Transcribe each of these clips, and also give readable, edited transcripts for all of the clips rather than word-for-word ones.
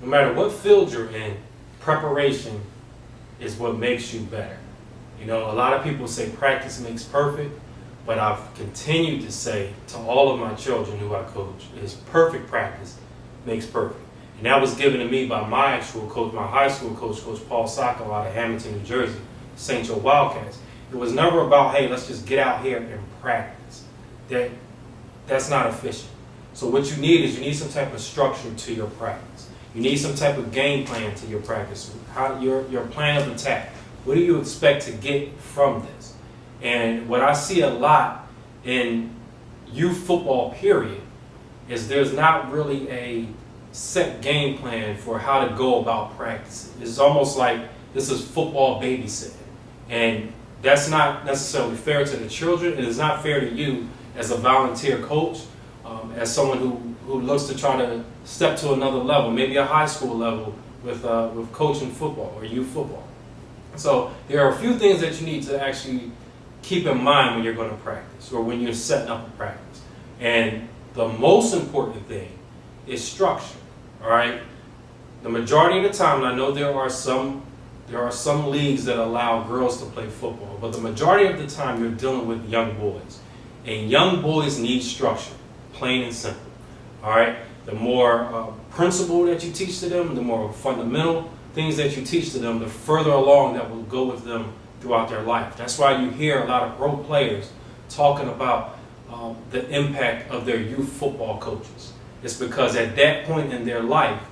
no matter what field you're in, preparation is what makes you better. You know, a lot of people say practice makes perfect, but I've continued to say to all of my children who I coach is perfect practice makes perfect. And that was given to me by my actual coach, my high school coach, Coach Paul Sacco out of Hamilton, New Jersey, St. Joe Wildcats. It was never about, hey, let's just get out here and practice. That's not efficient. So what you need some type of structure to your practice. You need some type of game plan to your practice. Your plan of attack. What do you expect to get from this? And what I see a lot in youth football, period, is there's not really a set game plan for how to go about practicing. It's almost like this is football babysitting. And that's not necessarily fair to the children. It is not fair to you as a volunteer coach, as someone who looks to try to step to another level, maybe a high school level with coaching football or youth football. So there are a few things that you need to actually keep in mind when you're going to practice or when you're setting up a practice. And the most important thing is structure. All right. The majority of the time, and I know there are some leagues that allow girls to play football, but the majority of the time you're dealing with young boys. And young boys need structure, plain and simple. All right. The more principle that you teach to them, the more fundamental things that you teach to them, the further along that will go with them throughout their life. That's why you hear a lot of pro players talking about the impact of their youth football coaches. It's because at that point in their life,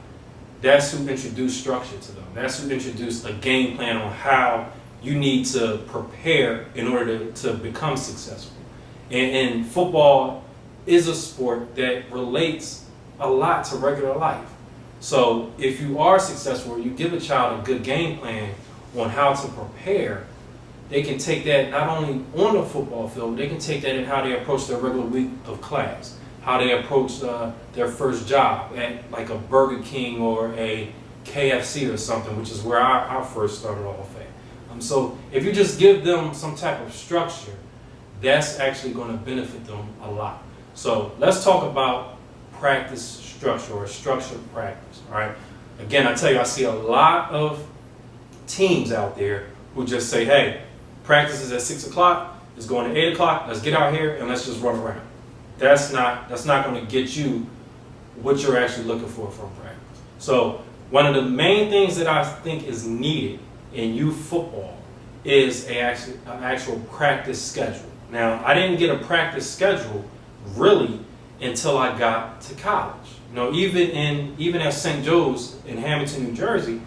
that's who introduced structure to them. That's who introduced a game plan on how you need to prepare in order to become successful. And football is a sport that relates a lot to regular life. So if you are successful, you give a child a good game plan on how to prepare, they can take that not only on the football field, they can take that in how they approach their regular week of class, how they approach their first job at like a Burger King or a KFC or something, which is where I first started off at. So if you just give them some type of structure, that's actually going to benefit them a lot. So let's talk about practice structure or structured practice. All right. Again, I tell you, I see a lot of teams out there who just say, hey, practice is at 6 o'clock, it's going to 8 o'clock, let's get out here and let's just run around. That's not going to get you what you're actually looking for from practice. So one of the main things that I think is needed in youth football is an actual practice schedule. Now, I didn't get a practice schedule really until I got to college. You know, even at St. Joe's in Hamilton, New Jersey,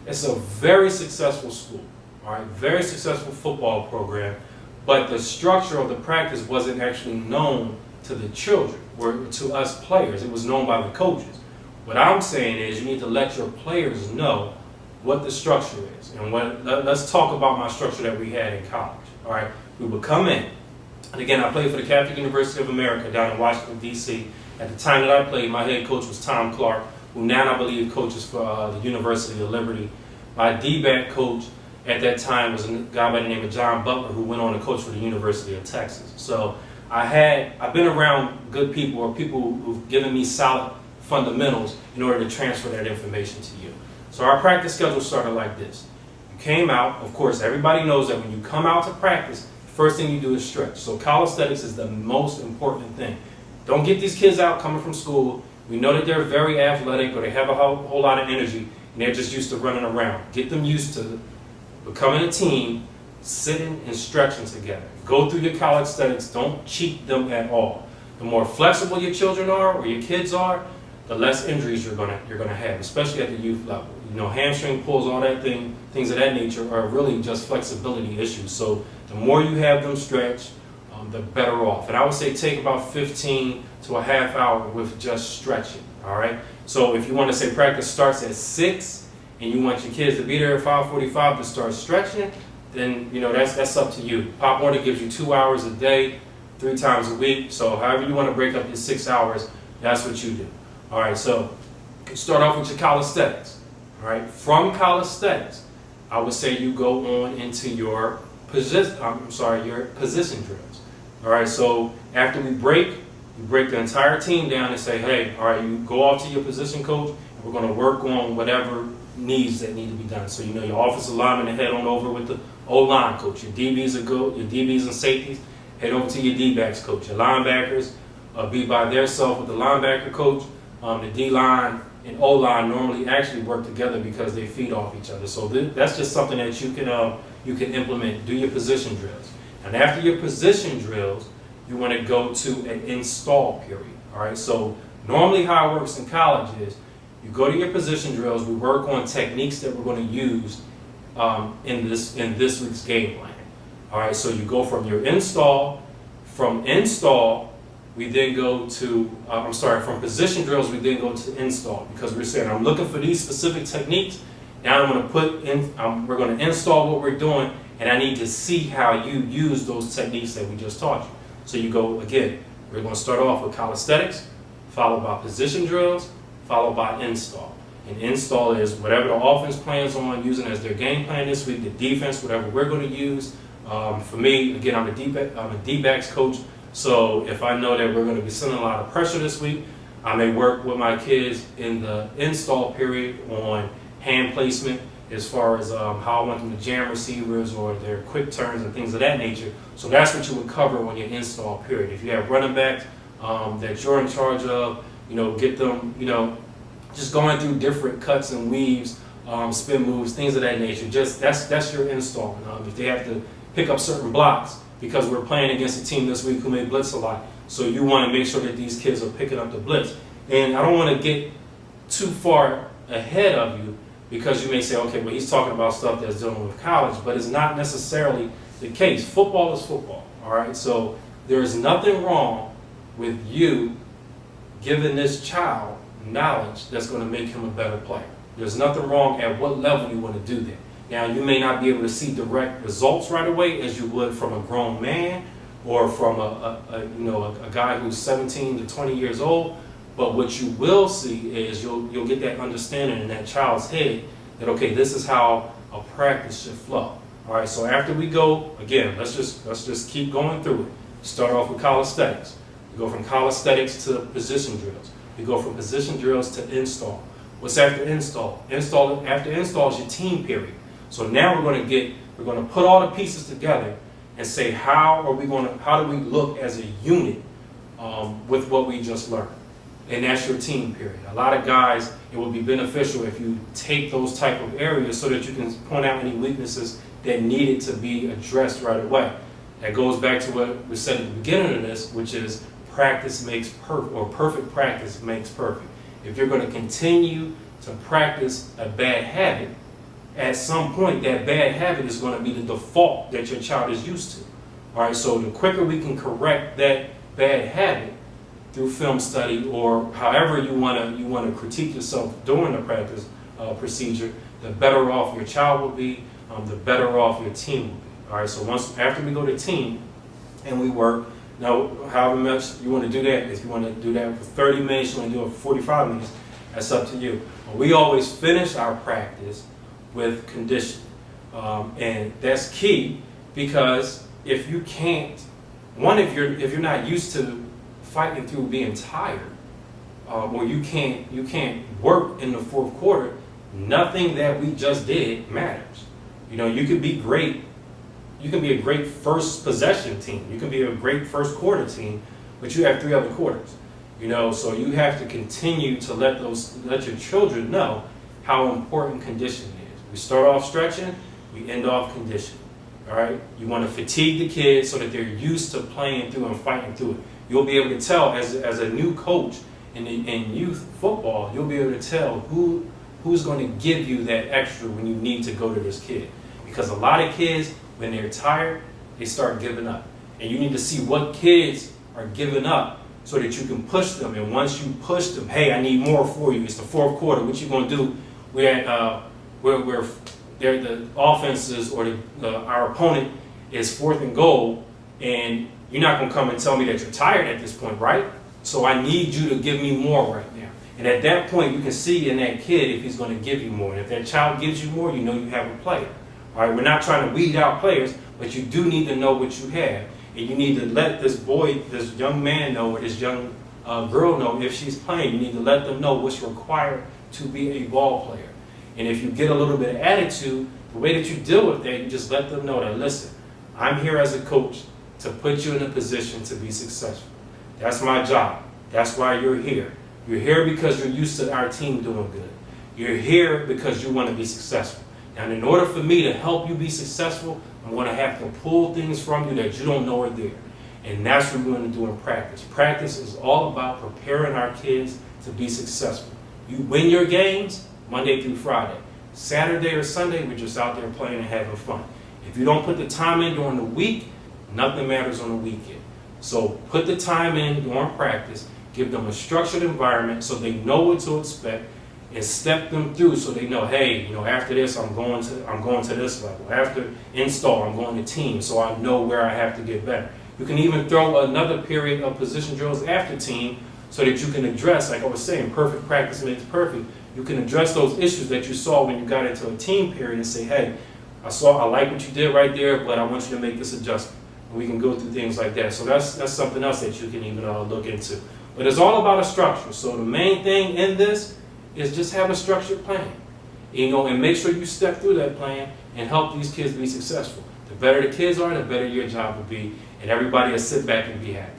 it's a very successful school. All right, very successful football program, but the structure of the practice wasn't actually known to the children or to us players. It was known by the coaches. What I'm saying is you need to let your players know what the structure is. And let's talk about my structure that we had in college. All right, we would come in, and again, I played for the Catholic University of America down in Washington, D.C. At the time that I played, my head coach was Tom Clark, who now I believe coaches for the University of Liberty. My D-back coach at that time was a guy by the name of John Butler, who went on to coach for the University of Texas. So I've been around good people or people who've given me solid fundamentals in order to transfer that information to you. So our practice schedule started like this. You came out, of course, everybody knows that when you come out to practice, the first thing you do is stretch. So calisthenics is the most important thing. Don't get these kids out coming from school. We know that they're very athletic or they have a whole lot of energy and they're just used to running around. Get them used to becoming a team, sitting and stretching together. Go through your calisthenics. Don't cheat them at all. The more flexible your children are or your kids are, the less injuries you're gonna have, especially at the youth level. You know, hamstring pulls, all that things of that nature are really just flexibility issues. So the more you have them stretch, the better off. And I would say take about 15 to a half hour with just stretching. All right. So if you want to say practice starts at 6 and you want your kids to be there at 5:45 to start stretching, then you know that's up to you. Pop Warner gives you 2 hours a day, 3 times a week. So however you want to break up your 6 hours, that's what you do. All right. So start off with your calisthenics. All right. From calisthenics, I would say you go on into your position drills. All right. So after we break the entire team down and say, hey, all right, you go off to your position coach. And we're going to work on whatever needs that need to be done. So, your offensive linemen to head on over with the O-line coach. Your DBs your DBs and safeties, head over to your D-backs coach. Your linebackers be by themselves with the linebacker coach. The D-line and O-line normally actually work together because they feed off each other. So that's just something that you can implement. Do your position drills. And after your position drills, you want to go to an install period. All right. So normally how it works in college is you go to your position drills. We work on techniques that we're going to use in this week's game plan. All right. So you go from your install. From install, we then go to from position drills. We then go to install because we're saying I'm looking for these specific techniques. Now I'm going to put in. We're going to install what we're doing, and I need to see how you use those techniques that we just taught you. So you go again. We're going to start off with calisthenics, followed by position drills, followed by install. And install is whatever the offense plans on using as their game plan this week, the defense, whatever we're going to use. For me, again, I'm a D-backs coach, so if I know that we're going to be sending a lot of pressure this week, I may work with my kids in the install period on hand placement as far as how I want them to jam receivers or their quick turns and things of that nature. So that's what you would cover on your install period. If you have running backs that you're in charge of, get them, just going through different cuts and weaves, spin moves, things of that nature. Just that's your install. If they have to pick up certain blocks because we're playing against a team this week who may blitz a lot, so you want to make sure that these kids are picking up the blitz. And I don't want to get too far ahead of you because you may say, okay, well, he's talking about stuff that's dealing with college, but it's not necessarily the case. Football is football, all right? So there is nothing wrong with you giving this child knowledge that's going to make him a better player. There's nothing wrong at what level you want to do that. Now, you may not be able to see direct results right away as you would from a grown man or from a guy who's 17 to 20 years old, but what you will see is you'll get that understanding in that child's head that, okay, this is how a practice should flow. All right, so after we go, again, let's just keep going through it. Start off with calisthenics. We go from calisthenics to position drills. We go from position drills to install. What's after install? After install is your team period. So now we're going to put all the pieces together and say how do we look as a unit with what we just learned. And that's your team period. A lot of guys, it would be beneficial if you take those type of areas so that you can point out any weaknesses that needed to be addressed right away. That goes back to what we said at the beginning of this, which is practice makes perfect, or perfect practice makes perfect. If you're going to continue to practice a bad habit, at some point that bad habit is going to be the default that your child is used to. All right, so the quicker we can correct that bad habit through film study or however you want to critique yourself during the practice procedure, the better off your child will be, the better off your team will be. All right, so after we go to team and we work, now however much you want to do that, if you want to do that for 30 minutes, you want to do it for 45 minutes, that's up to you. But we always finish our practice with conditioning. And that's key because if you can't, if you're not used to fighting through being tired, or you can't work in the fourth quarter, nothing that we just did matters. You can be great. You can be a great first possession team. You can be a great first quarter team, but you have 3 other quarters. So you have to continue to let your children know how important conditioning is. We start off stretching, we end off conditioning. All right. You want to fatigue the kids so that they're used to playing through and fighting through it. You'll be able to tell as a new coach in youth football. You'll be able to tell who's going to give you that extra when you need to go to this kid, because a lot of kids, when they're tired, they start giving up, and you need to see what kids are giving up so that you can push them. And once you push them, hey, I need more for you. It's the fourth quarter. What you going to do? Where the offenses or our opponent is 4th and goal, and you're not going to come and tell me that you're tired at this point, right? So I need you to give me more right now. And at that point, you can see in that kid if he's going to give you more. And if that child gives you more, you know you have a player. All right, we're not trying to weed out players, but you do need to know what you have. And you need to let this young man know, or this young girl know if she's playing. You need to let them know what's required to be a ball player. And if you get a little bit of attitude, the way that you deal with that, you just let them know that, listen, I'm here as a coach to put you in a position to be successful. That's my job. That's why you're here. You're here because you're used to our team doing good. You're here because you want to be successful. And in order for me to help you be successful, I'm going to have to pull things from you that you don't know are there. And that's what we're going to do in practice. Practice is all about preparing our kids to be successful. You win your games Monday through Friday. Saturday or Sunday, we're just out there playing and having fun. If you don't put the time in during the week, nothing matters on the weekend. So put the time in during practice, give them a structured environment so they know what to expect, and step them through so they know, hey, after this I'm going to this level. After install, I'm going to team, so I know where I have to get better. You can even throw another period of position drills after team so that you can address, like I was saying, perfect practice makes perfect. You can address those issues that you saw when you got into a team period and say, hey, I like what you did right there, but I want you to make this adjustment. And we can go through things like that. So that's something else that you can even look into. But it's all about a structure. So the main thing in this is just have a structured plan. And make sure you step through that plan and help these kids be successful. The better the kids are, the better your job will be, and everybody will sit back and be happy.